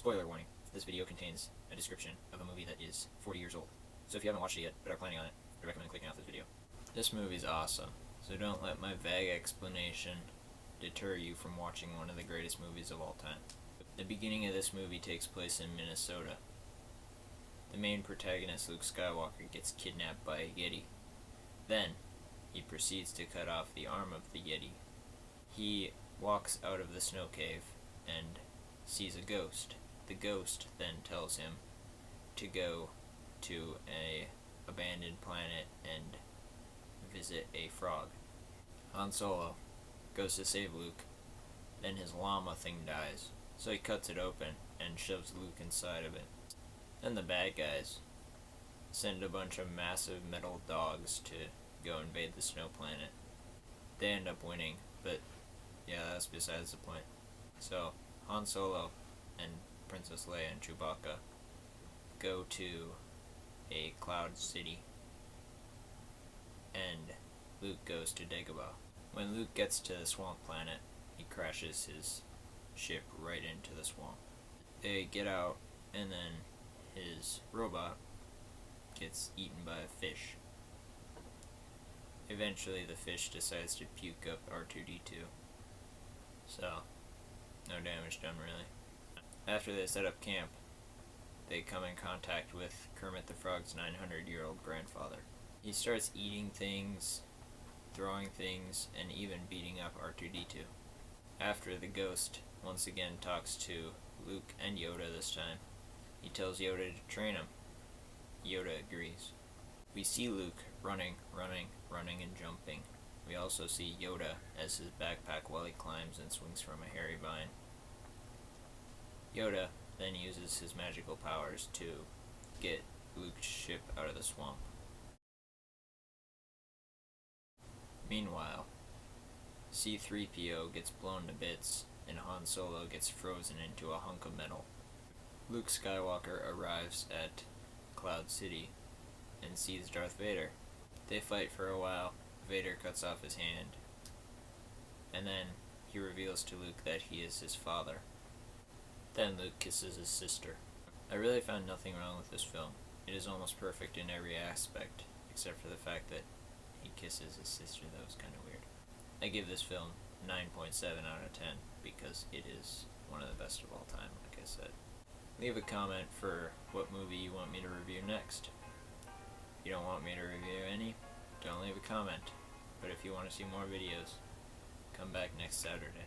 Spoiler warning, this video contains a description of a movie that is 40 years old. So if you haven't watched it yet, but are planning on it, I recommend clicking off this video. This movie's awesome, so don't let my vague explanation deter you from watching one of the greatest movies of all time. The beginning of this movie takes place in Minnesota. The main protagonist, Luke Skywalker, gets kidnapped by a Yeti. Then, he proceeds to cut off the arm of the Yeti. He walks out of the snow cave and sees a ghost. The ghost then tells him to go to a abandoned planet and visit a frog. Han Solo goes to save Luke, then his llama thing dies, so he cuts it open and shoves Luke inside of it. Then the bad guys send a bunch of massive metal dogs to go invade the snow planet. They end up winning, but yeah, that's besides the point. So, Han Solo and Princess Leia and Chewbacca go to a cloud city, and Luke goes to Dagobah. When Luke gets to the swamp planet, he crashes his ship right into the swamp. They get out, and then his robot gets eaten by a fish. Eventually the fish decides to puke up R2-D2. So, no damage done really. After they set up camp, they come in contact with Kermit the Frog's 900-year-old grandfather. He starts eating things, throwing things, and even beating up R2-D2. After, the ghost once again talks to Luke and Yoda this time. He tells Yoda to train him. Yoda agrees. We see Luke running, and jumping. We also see Yoda as his backpack while he climbs and swings from a hairy vine. Yoda then uses his magical powers to get Luke's ship out of the swamp. Meanwhile, C-3PO gets blown to bits, and Han Solo gets frozen into a hunk of metal. Luke Skywalker arrives at Cloud City and sees Darth Vader. They fight for a while. Vader cuts off his hand, and then he reveals to Luke that he is his father. Then Luke kisses his sister. I really found nothing wrong with this film. It is almost perfect in every aspect, except for the fact that he kisses his sister. That was kind of weird. I give this film 9.7 out of 10 because it is one of the best of all time, like I said. Leave a comment for what movie you want me to review next. If you don't want me to review any, don't leave a comment. But if you want to see more videos, come back next Saturday.